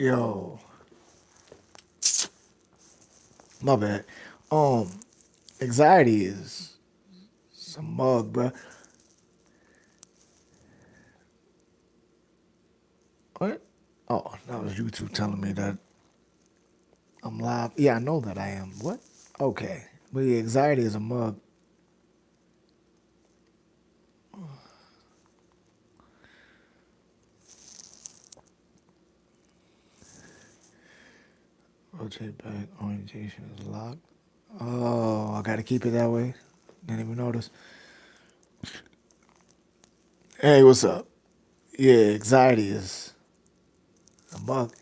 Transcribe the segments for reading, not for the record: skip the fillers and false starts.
Yo, my bad. Um, Anxiety is some mug, bruh. What? Oh, that was YouTube telling me that I'm live. Yeah, I know that I am. What? Okay. But yeah, anxiety is a mug. Rotate back. Orientation is locked. Oh, I gotta keep it that way. Didn't even notice. Hey, what's up? Yeah, anxiety is a mug.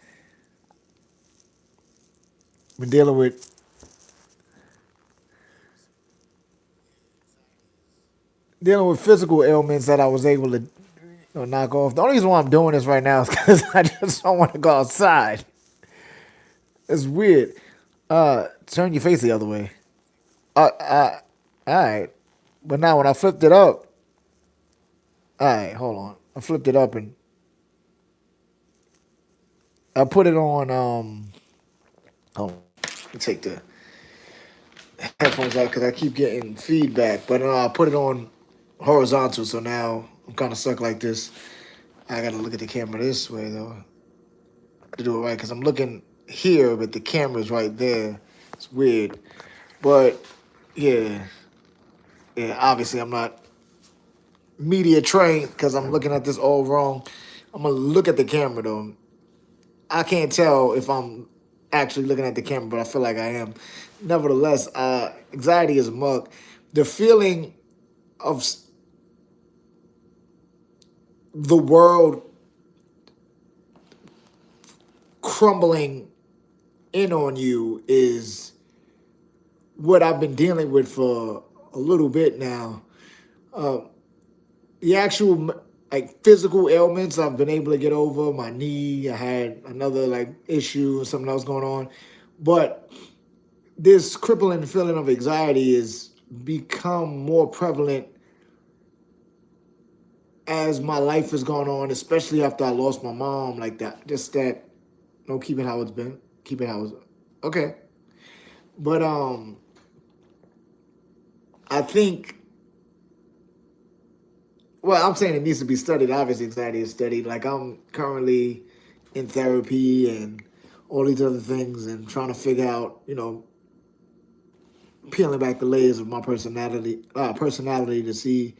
Been dealing with physical ailments that I was able to knock off. The only reason why I'm doing this right now is because I just don't want to go outside. It's weird. Turn your face the other way. All right. But now when I flipped it up, all right, hold on. I flipped it up and I put it on. Hold on. Let me take the headphones out because I keep getting feedback. But I put it on horizontal, so now I'm kind of stuck like this. I gotta look at the camera this way though to do it right because I'm looking here, but the camera's right there. It's weird, but yeah, yeah. Obviously, I'm not media trained because I'm looking at this all wrong. I'm gonna look at the camera though. I can't tell if I'm actually looking at the camera, but I feel like I am. Nevertheless, anxiety is a mug. The feeling of the world crumbling in on you is what I've been dealing with for a little bit now. Uh, the actual like physical ailments I've been able to get over. My knee, I had another like issue, something else going on, but this crippling feeling of anxiety has become more prevalent as my life has gone on, especially after I lost my mom. Like that, just that. No, keep it how it's been. Keep it how it's okay. But I think. Well, I'm saying it needs to be studied. Obviously, anxiety is studied. Like I'm currently in therapy and all these other things, and trying to figure out, peeling back the layers of my personality to see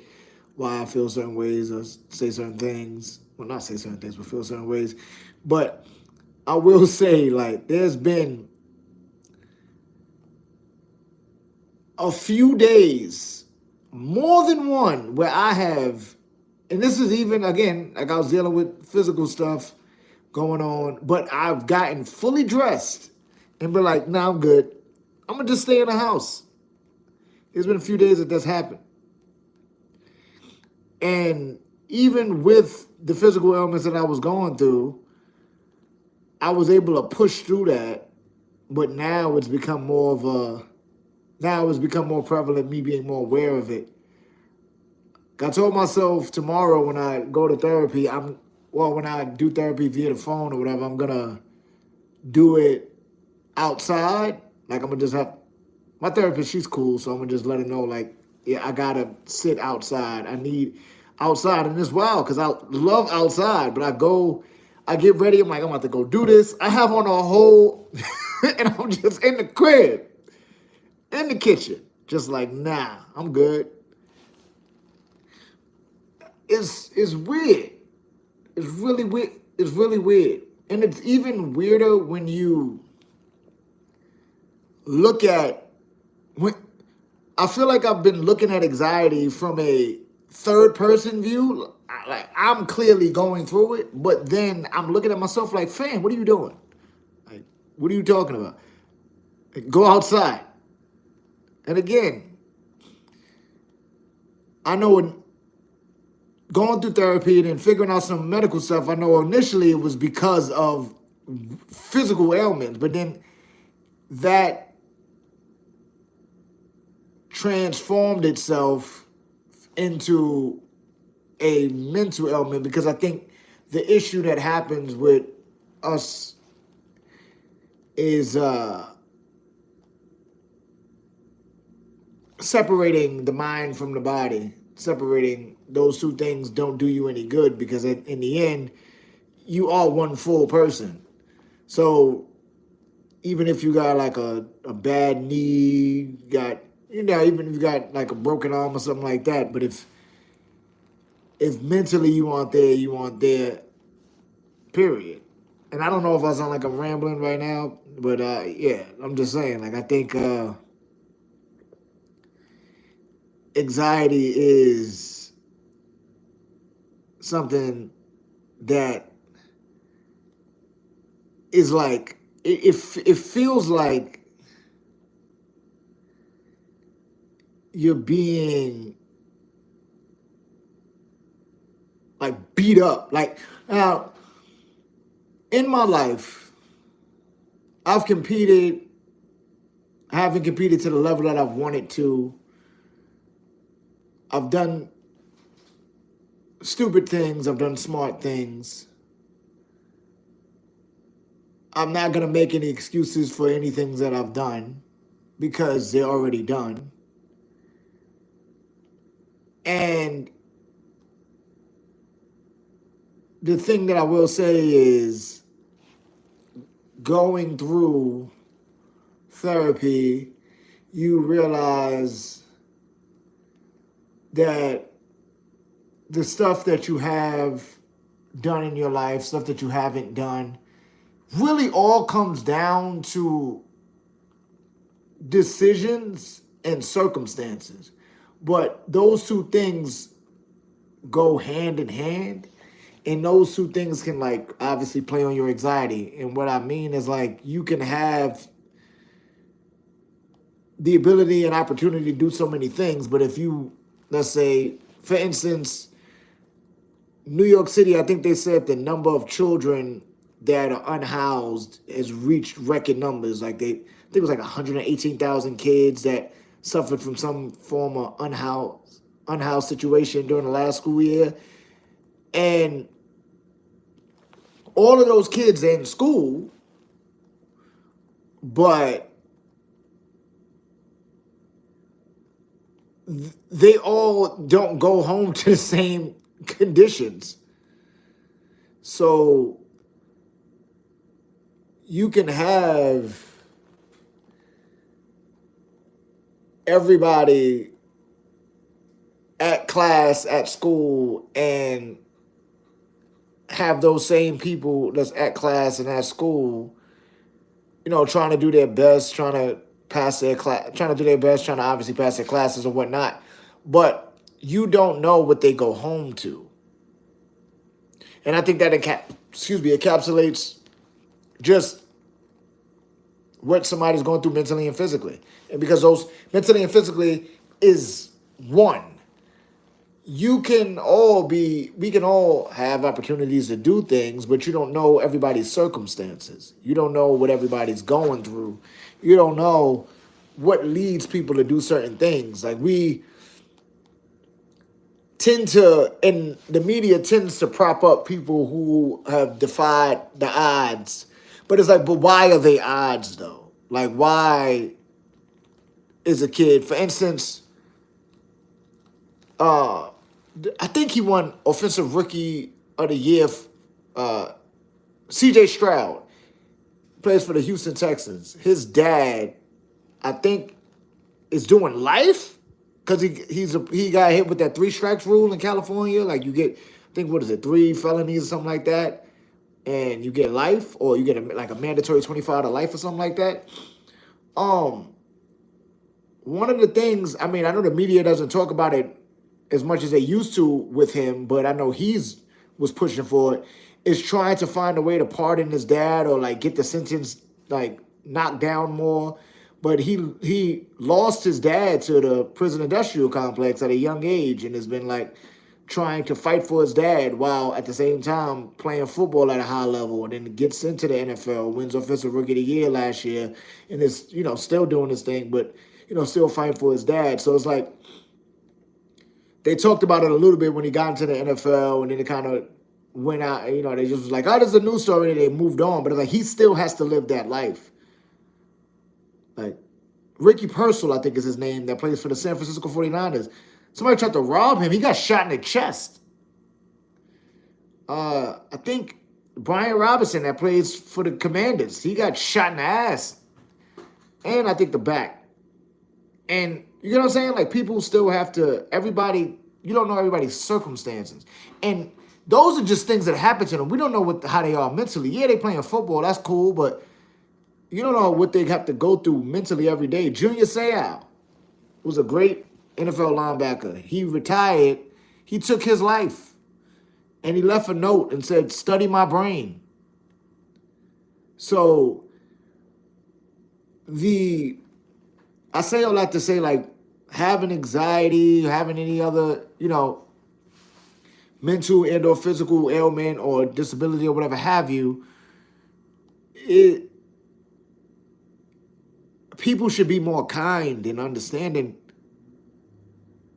why I feel certain ways or say certain things. Well, not say certain things, but feel certain ways. But I will say, like, there's been a few days, more than one, where I have, and this is even, again, like I was dealing with physical stuff going on, but I've gotten fully dressed and been like, nah, I'm good. I'm going to just stay in the house. There's been a few days that that's happened. And even with the physical ailments that I was going through, I was able to push through that. But now it's become more prevalent, me being more aware of it. I told myself tomorrow when I go to therapy, when I do therapy via the phone or whatever, I'm gonna do it outside. Like I'm gonna just have my therapist, she's cool, so I'm gonna just let her know, like, yeah, I gotta sit outside. I need outside, and it's wild because I love outside, but I get ready. I'm like, I'm about to go do this. I have on a whole, and I'm just in the crib, in the kitchen, just like, nah, I'm good. It's weird. It's really weird. It's really weird, and it's even weirder when you look at when I feel like I've been looking at anxiety from a third person view. Like I'm clearly going through it, but then I'm looking at myself like, fam, what are you doing? Like, what are you talking about? Like, go outside. And again, I know going through therapy and then figuring out some medical stuff, I know initially it was because of physical ailments, but then that transformed itself into a mental ailment because I think the issue that happens with us is separating the mind from the body. Separating those two things don't do you any good because in the end, you are one full person. So even if you got like a bad knee, got even if you got like a broken arm or something like that, but if mentally you aren't there, period. And I don't know if I sound like I'm rambling right now, but yeah, I'm just saying, like I think anxiety is something that is like it feels like you're being like beat up. Like now in my life, I've competed, I haven't competed to the level that I've wanted to. I've done stupid things, I've done smart things. I'm not gonna make any excuses for any things that I've done because they're already done. And the thing that I will say is going through therapy, you realize that the stuff that you have done in your life, stuff that you haven't done, really all comes down to decisions and circumstances. But those two things go hand in hand. And those two things can like obviously play on your anxiety. And what I mean is like you can have the ability and opportunity to do so many things, but if you, let's say, for instance, New York City, I think they said the number of children that are unhoused has reached record numbers. Like I think it was like 118,000 kids that suffered from some form of unhoused situation during the last school year, and all of those kids are in school, but they all don't go home to the same conditions. So you can have everybody at class at school and have those same people that's at class and at school, trying to do their best, trying to pass their class, trying to do their best, trying to obviously pass their classes and whatnot. But you don't know what they go home to. And I think that encapsulates just what somebody's going through mentally and physically. And because those mentally and physically is one. We can all have opportunities to do things, but you don't know everybody's circumstances. You don't know what everybody's going through. You don't know what leads people to do certain things. Like we tend to, and the media tends to prop up people who have defied the odds. But it's like, but why are they odds though? Like, why is a kid, for instance, uh, I think he won Offensive Rookie of the Year. Uh, C.J. Stroud plays for the Houston Texans. His dad, I think, is doing life because he got hit with that 3 strikes rule in California. Like you get, I think what is it, 3 felonies or something like that, and you get life, or you get like a mandatory 25 to life or something like that. Um, One of the things, I mean, I know the media doesn't talk about it as much as they used to with him, but I know he's was pushing for it, is trying to find a way to pardon his dad or like get the sentence like knocked down more. But he lost his dad to the prison industrial complex at a young age and has been like trying to fight for his dad while at the same time playing football at a high level, and then gets into the NFL, wins Offensive Rookie of the Year last year, and is, still doing his thing, but, still fighting for his dad. So it's like they talked about it a little bit when he got into the NFL, and then it kind of went out, they just was like, oh, this is a news story, and they moved on. But it's like he still has to live that life. Like Ricky Purcell, I think is his name, that plays for the San Francisco 49ers. Somebody tried to rob him. He got shot in the chest. I think Brian Robinson, that plays for the Commanders, he got shot in the ass. And I think the back. And you know what I'm saying? Like people still have to, everybody, you don't know everybody's circumstances. And those are just things that happen to them. We don't know how they are mentally. Yeah, they playing football, that's cool, but you don't know what they have to go through mentally every day. Junior Seau was a great NFL linebacker. He retired. He took his life. And he left a note and said, study my brain. So I say all that to say, like, having anxiety, having any other, mental and or physical ailment or disability or whatever have you, it people should be more kind and understanding,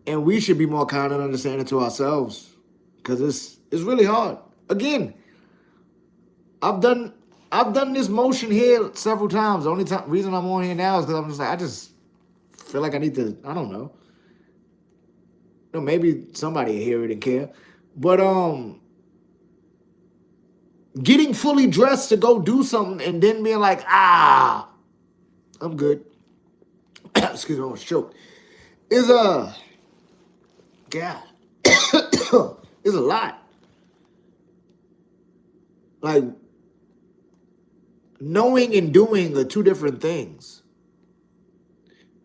and we should be more kind and understanding to ourselves, because it's really hard. Again, I've done this motion here several times. The only reason I'm on here now is because I'm just like, I just feel like I need to, I don't know. Maybe somebody will hear it and care. But getting fully dressed to go do something and then being like, I'm good. Excuse me, I was choked. Is God, is a lot. Like, knowing and doing are two different things.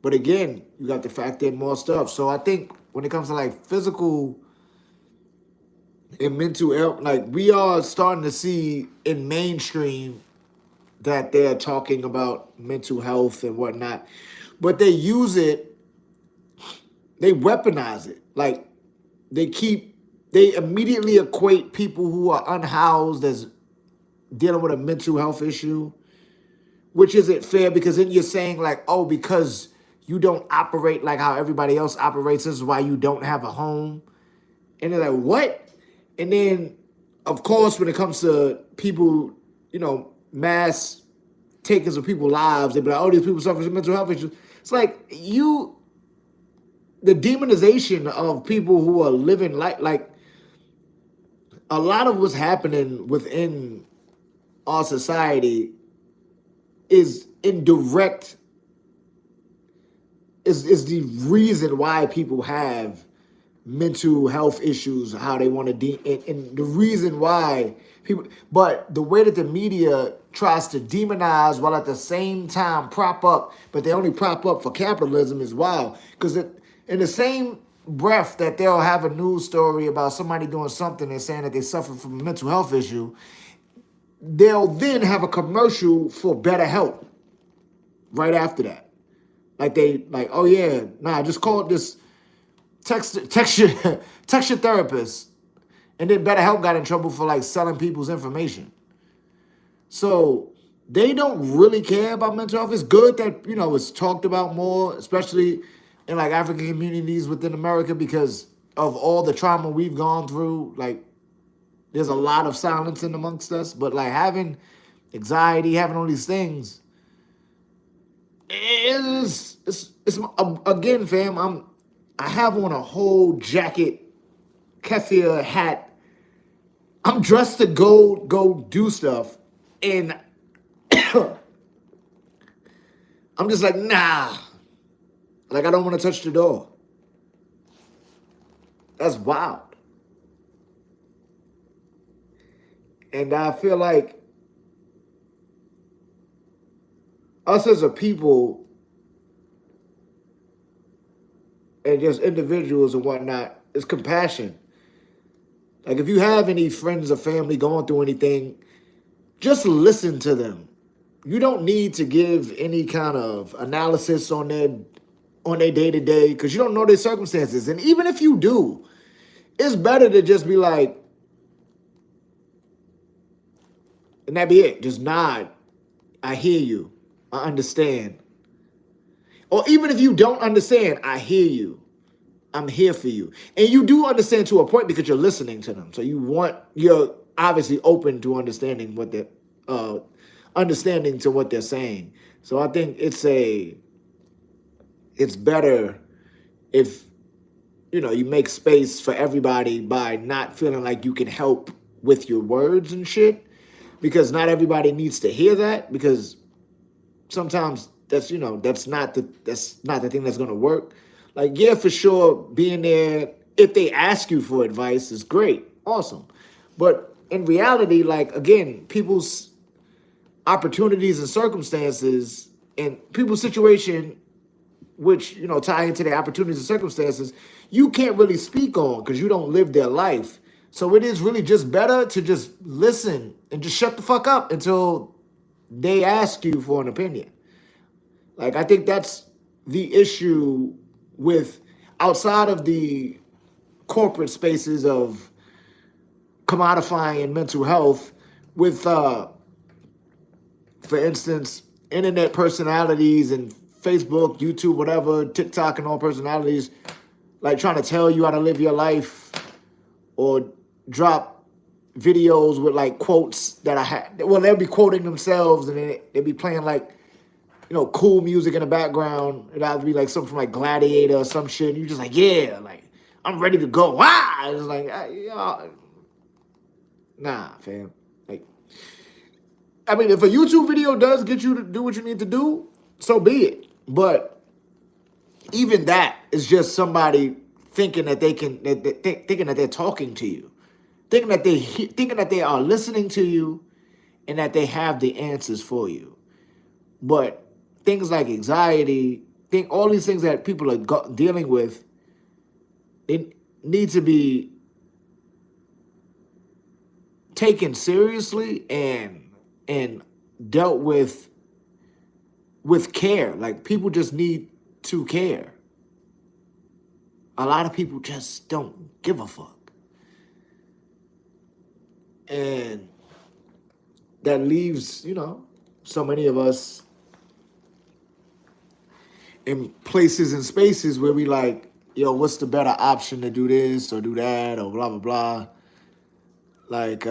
But again, you got to factor in more stuff. So I think when it comes to like physical and mental health, like we are starting to see in mainstream that they're talking about mental health and whatnot, but they use it, they weaponize it. Like they immediately equate people who are unhoused as dealing with a mental health issue, which isn't fair, because then you're saying like, oh, because you don't operate like how everybody else operates, this is why you don't have a home. And they're like, what? And then, of course, when it comes to people, mass takers of people's lives, they be like, oh, these people suffer from mental health issues. It's like the demonization of people who are living like a lot of what's happening within our society is indirect, is the reason why people have mental health issues, how they want to and the reason why people, but the way that the media tries to demonize while at the same time prop up, but they only prop up for capitalism, is wild. Because in the same breath that they'll have a news story about somebody doing something and saying that they suffer from a mental health issue, they'll then have a commercial for better help right after that. Like, oh yeah, nah, just call it this, text your text your therapist. And then BetterHelp got in trouble for like selling people's information. So they don't really care about mental health. It's good that, it's talked about more, especially in like African communities within America, because of all the trauma we've gone through. Like, there's a lot of silence in amongst us. But like having anxiety, having all these things, it's again, fam, I have on a whole jacket, keffir hat. I'm dressed to go do stuff, and I'm just like, nah. Like, I don't want to touch the door. That's wild. And I feel like us as a people and just individuals and whatnot is compassion. Like, if you have any friends or family going through anything, just listen to them. You don't need to give any kind of analysis on their day-to-day, because you don't know their circumstances. And even if you do, it's better to just be like, and that be it. Just nod. I hear you. I understand. Or even if you don't understand, I hear you. I'm here for you. And you do understand to a point because you're listening to them. So you're obviously open to understanding what they're saying. So I think it's better if you make space for everybody by not feeling like you can help with your words and shit, because not everybody needs to hear that, because sometimes that's not the thing that's going to work. Like, yeah, for sure, being there if they ask you for advice is great, awesome, but in reality, like, again, people's opportunities and circumstances and people's situation, which tie into their opportunities and circumstances, you can't really speak on because you don't live their life. So it is really just better to just listen and just shut the fuck up until they ask you for an opinion. Like, I think that's the issue with, outside of the corporate spaces of commodifying mental health, with for instance, internet personalities and Facebook, YouTube, whatever, TikTok, and all personalities, like trying to tell you how to live your life, or drop videos with like quotes that I had. Well, they'll be quoting themselves, and then they'll be playing like cool music in the background. It'll either be like something from like Gladiator or some shit. And you're just like, yeah, like, I'm ready to go. Ah, it's like, nah, fam. Like, I mean, if a YouTube video does get you to do what you need to do, so be it. But even that is just somebody thinking that they can, thinking that they're talking to you, thinking that they are listening to you, and that they have the answers for you. But things like anxiety, think all these things that people are dealing with, they need to be taken seriously and dealt with care. Like, people just need to care. A lot of people just don't give a fuck. And that leaves, so many of us in places and spaces where we like, what's the better option to do this or do that or blah blah blah. Like,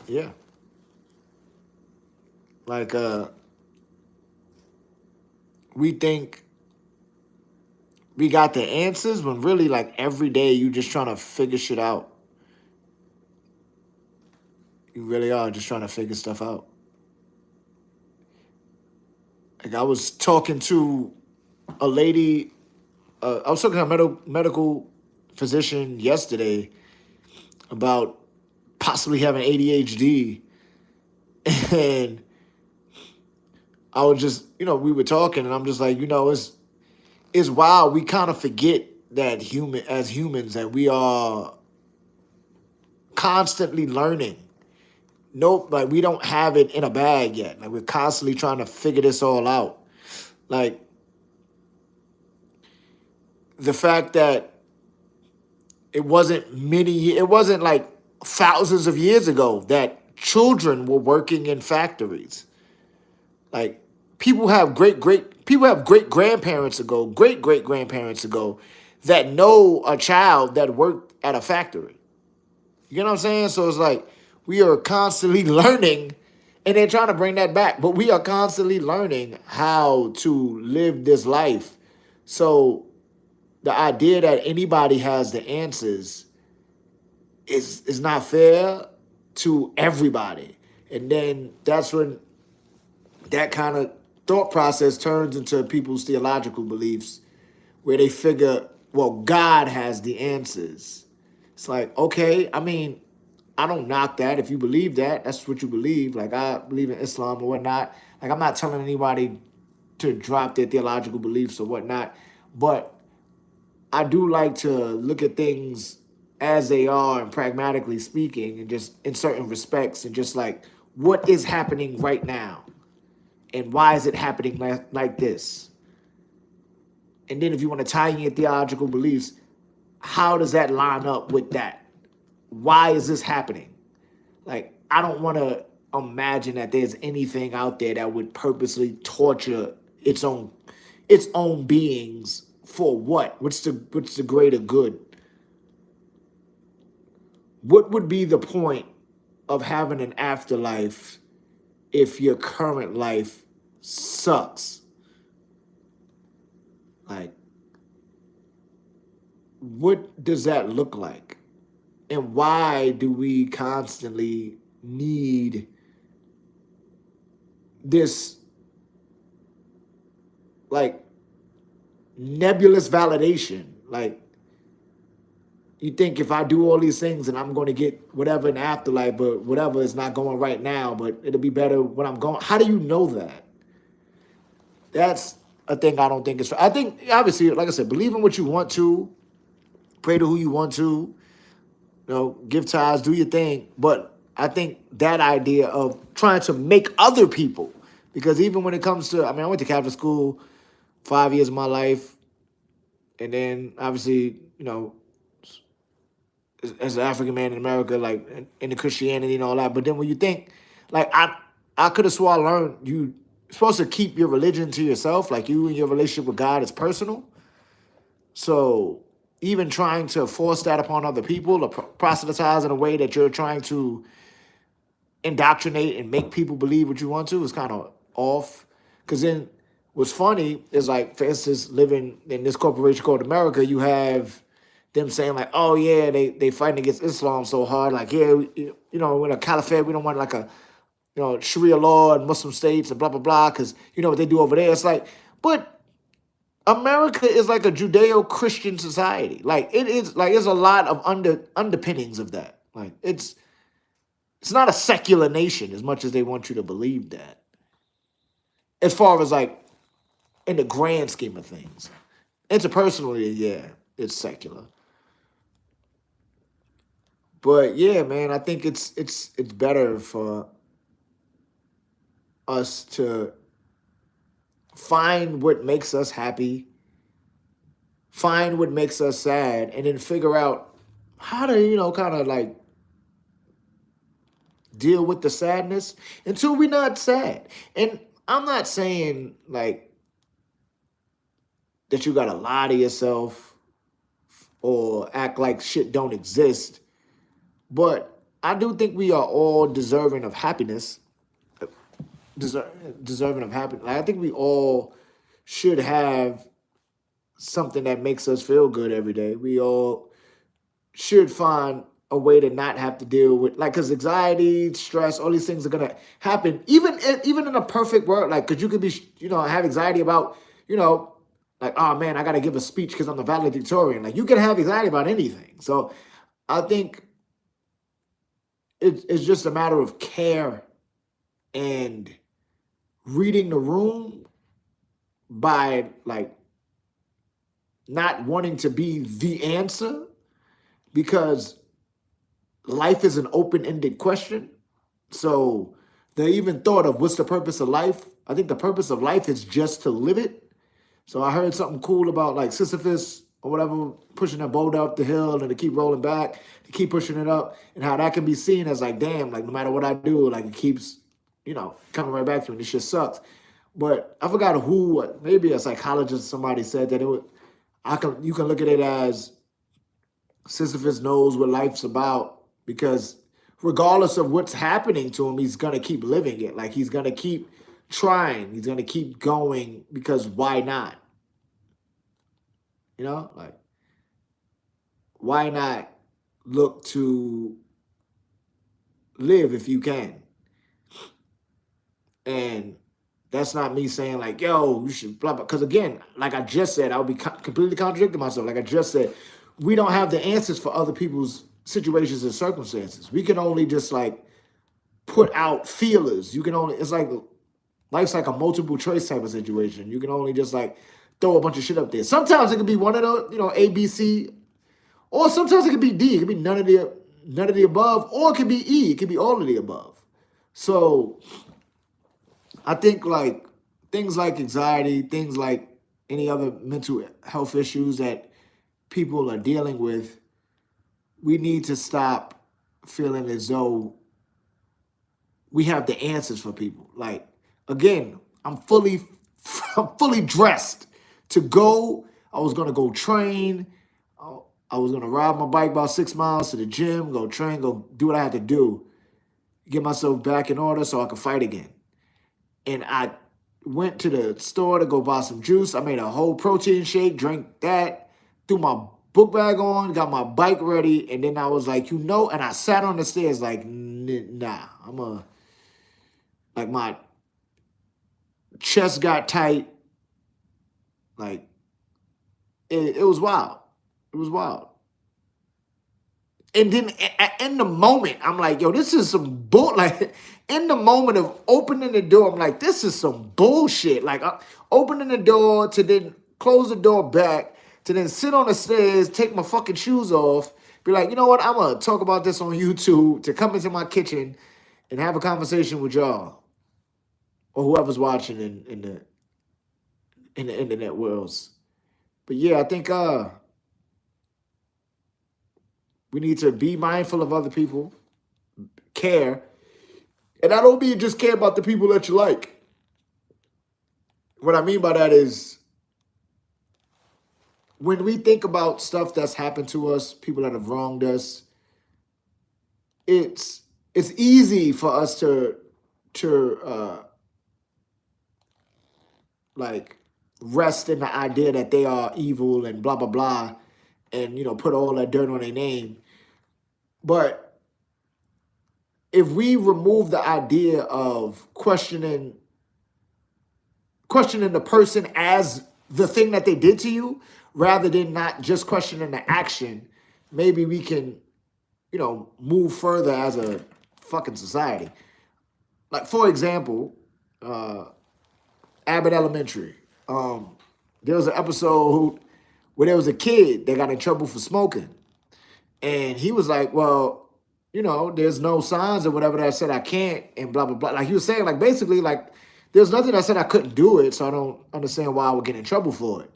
yeah. Like, we think we got the answers when really, like, every day you just trying to figure shit out. You really are just trying to figure stuff out. Like, I was talking to a lady, I was talking to a medical physician yesterday about possibly having ADHD. And I was just, we were talking, and I'm just like, it's wild. We kind of forget that as humans, that we are constantly learning. Nope, like, we don't have it in a bag yet. Like, we're constantly trying to figure this all out. Like, the fact that it wasn't like thousands of years ago that children were working in factories. Like, people have great grandparents ago, great great grandparents ago, that know a child that worked at a factory. You know what I'm saying? So it's like, we are constantly learning, and they're trying to bring that back, but we are constantly learning how to live this life. So the idea that anybody has the answers is not fair to everybody. And then that's when that kind of thought process turns into people's theological beliefs, where they figure, well, God has the answers. It's like, okay, I mean, I don't knock that. If you believe that, that's what you believe. Like, I believe in Islam or whatnot. Like, I'm not telling anybody to drop their theological beliefs or whatnot. But I do like to look at things as they are, and pragmatically speaking, and just in certain respects, and just like, what is happening right now? And why is it happening like this? And then if you want to tie in your theological beliefs, how does that line up with that? Why is this happening? Like, I don't want to imagine that there's anything out there that would purposely torture its own beings for what? What's the greater good? What would be the point of having an afterlife if your current life sucks. Like, what does that look like? And why do we constantly need this, like, nebulous validation? Like, you think if I do all these things and I'm going to get whatever in the afterlife, but whatever is not going right now, but it'll be better when I'm going. How do you know that? That's a thing I don't think is. I think obviously, like I said, believe in what you want to, pray to who you want to, give tithes, do your thing. But I think that idea of trying to make other people, because even when it comes to, I mean, I went to Catholic school 5 years of my life, and then obviously, as an African man in America, like in the Christianity and all that. But then when you think, like I could have swore I learned you supposed to keep your religion to yourself, like you and your relationship with God is personal. So even trying to force that upon other people, or proselytize in a way that you're trying to indoctrinate and make people believe what you want to is kind of off. Because then what's funny is, like, for instance, living in this corporation called America, you have them saying like, oh yeah, they fighting against Islam so hard. Like, yeah, in a caliphate, we don't want like a Sharia law and Muslim states and blah blah blah, because you know what they do over there. It's like, but America is like a Judeo-Christian society. Like, it is, like, there's a lot of underpinnings of that. Like, it's not a secular nation as much as they want you to believe that. As far as, like, in the grand scheme of things, interpersonally, yeah, it's secular. But yeah, man, I think it's better for us to find what makes us happy, find what makes us sad, and then figure out how to, kind of like deal with the sadness until we're not sad. And I'm not saying like that you gotta lie to yourself or act like shit don't exist, but I do think we are all deserving of happiness. Deserving of happiness. Like, I think we all should have something that makes us feel good every day. We all should find a way to not have to deal with, like, because anxiety, stress, all these things are gonna happen even in a perfect world. Like, because you could be have anxiety about you know like, oh man, I got to give a speech because I'm the valedictorian. Like, you can have anxiety about anything. So I think it's just a matter of care and reading the room by, like, not wanting to be the answer, because life is an open-ended question. So the even thought of what's the purpose of life, I think the purpose of life is just to live it. So I heard something cool about, like, Sisyphus or whatever, pushing that boulder up the hill and to keep rolling back, to keep pushing it up, and how that can be seen as like, damn, like, no matter what I do, like, it keeps, coming right back to me. This shit sucks. But I forgot who, maybe a psychologist, somebody said that you can look at it as Sisyphus knows what life's about, because regardless of what's happening to him, he's gonna keep living it. Like, he's gonna keep trying. He's gonna keep going, because why not? Like, why not look to live if you can? And that's not me saying like, yo, you should blah blah. Because again, like I just said, I would be completely contradicting myself. Like I just said, we don't have the answers for other people's situations and circumstances. We can only just like put out feelers. You can only, it's like life's like a multiple choice type of situation. You can only just like throw a bunch of shit up there. Sometimes it could be one of the, A, B, C, or sometimes it could be D. It could be none of the above, or it could be E. It could be all of the above. So I think like things like anxiety, things like any other mental health issues that people are dealing with, we need to stop feeling as though we have the answers for people. Like, again, I'm fully I'm fully dressed to go. I was gonna go train. I was gonna ride my bike about 6 miles to the gym, go train, go do what I had to do, get myself back in order so I could fight again. And went to the store to go buy some juice. I made a whole protein shake, drank that, threw my book bag on, got my bike ready, and then I was like, and I sat on the stairs like, nah, like my chest got tight, like it was wild. It was wild. And then in the moment, I'm like, yo, this is some bull. Like, in the moment of opening the door, I'm like, this is some bullshit. Like, opening the door to then close the door back, to then sit on the stairs, take my fucking shoes off, be like, you know what? I'm going to talk about this on YouTube, to come into my kitchen and have a conversation with y'all or whoever's watching in the internet worlds. But yeah, I think we need to be mindful of other people, care. And I don't mean just care about the people that you like. What I mean by that is when we think about stuff that's happened to us, people that have wronged us, it's easy for us to like rest in the idea that they are evil and blah blah blah, and put all that dirt on their name. But if we remove the idea of questioning the person as the thing that they did to you, rather than not just questioning the action, maybe we can, move further as a fucking society. Like, for example, uh, Abbott Elementary. There was an episode where there was a kid that got in trouble for smoking. And he was like, well, there's no signs or whatever that said I can't, and blah, blah, blah. Like, he was saying, like, basically, like, there's nothing that said I couldn't do it, so I don't understand why I would get in trouble for it.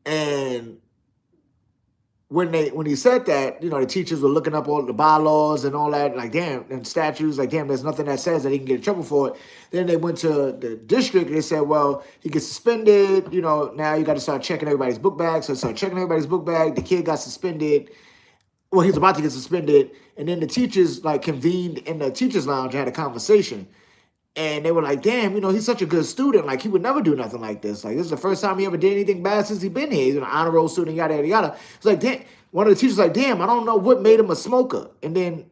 And when he said that, the teachers were looking up all the bylaws and all that, like, damn, and statutes, like, damn, there's nothing that says that he can get in trouble for it. Then they went to the district and they said, well, he gets suspended, now you got to start checking everybody's book bag. So they started checking everybody's book bag. The kid got suspended. Well, he was about to get suspended. And then the teachers, like, convened in the teachers' lounge and had a conversation. And they were like, damn, he's such a good student. Like, he would never do nothing like this. Like, this is the first time he ever did anything bad since he's been here. He's an honor roll student, yada, yada, yada. It's like, damn. One of the teachers was like, damn, I don't know what made him a smoker. And then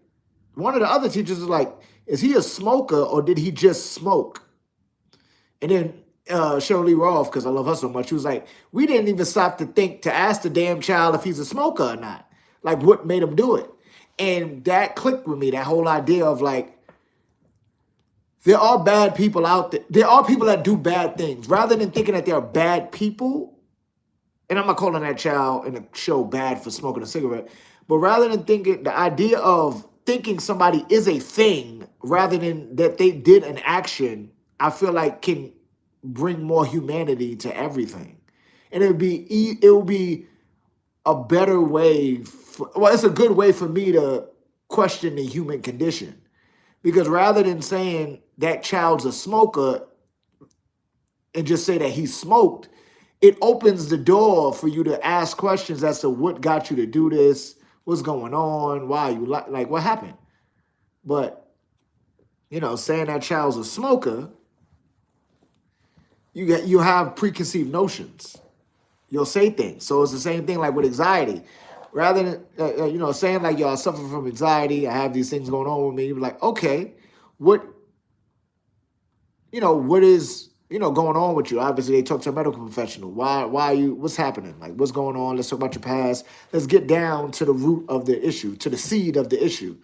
one of the other teachers was like, is he a smoker or did he just smoke? And then Shirley Roth, because I love her so much, she was like, we didn't even stop to think to ask the damn child if he's a smoker or not. Like, what made him do it? And that clicked with me, that whole idea of, like, there are bad people out there. There are people that do bad things. Rather than thinking that they're bad people, and I'm not calling that child in the show bad for smoking a cigarette, but rather than thinking, the idea of thinking somebody is a thing rather than that they did an action, I feel like can bring more humanity to everything. And it would be a better way, it's a good way for me to question the human condition. Because rather than saying that child's a smoker and just say that he smoked, it opens the door for you to ask questions as to what got you to do this, what's going on, why you like what happened. But saying that child's a smoker, you have preconceived notions. You'll say things. So it's the same thing like with anxiety. Rather than saying like, yo, I suffer from anxiety, I have these things going on with me, you're like, okay, what is going on with you? Obviously, they talk to a medical professional. Why are you? What's happening? Like, what's going on? Let's talk about your past. Let's get down to the root of the issue, to the seed of the issue,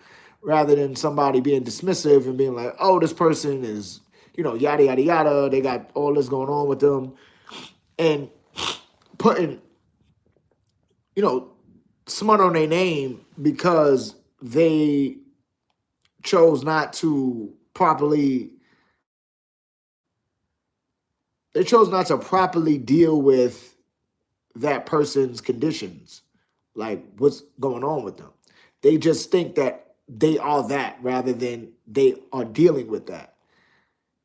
rather than somebody being dismissive and being like, oh, this person is, yada yada yada. They got all this going on with them, and putting, smut on their name because they chose not to properly. They chose not to properly deal with that person's conditions, like what's going on with them. They just think that they are that rather than they are dealing with that.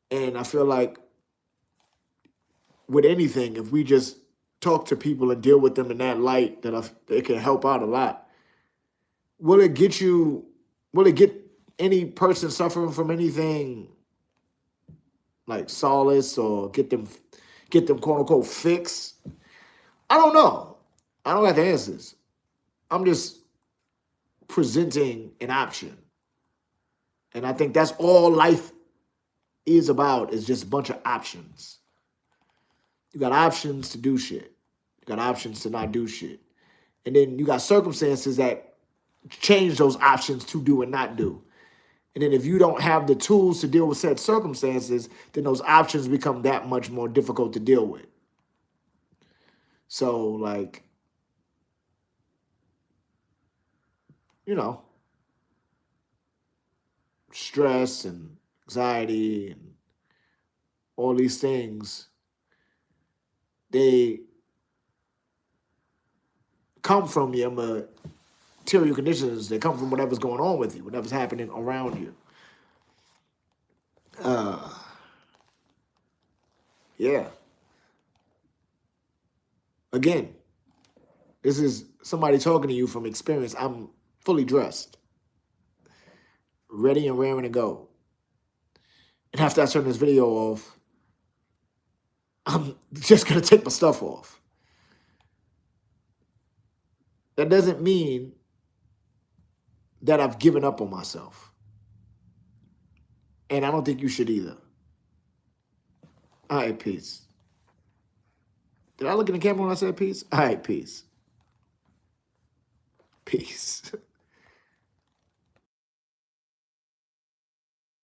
And I feel like with anything, if we just talk to people and deal with them in that light, that it can help out a lot. Will it get any person suffering from anything like solace or get them quote unquote fixed? I don't know. I don't got the answers. I'm just presenting an option. And I think that's all life is about, is just a bunch of options. You got options to do shit. You got options to not do shit. And then you got circumstances that change those options to do and not do. And then if you don't have the tools to deal with said circumstances, then those options become that much more difficult to deal with. So, like, you know, stress and anxiety and all these things, they come from your material conditions. They come from whatever's going on with you, whatever's happening around you. Uh, yeah. Again, this is somebody talking to you from experience. I'm fully dressed, ready and raring to go. And after I turn this video off, I'm just going to take my stuff off. That doesn't mean that I've given up on myself. And I don't think you should either. All right, peace. Did I look in the camera when I said peace? All right, peace. Peace.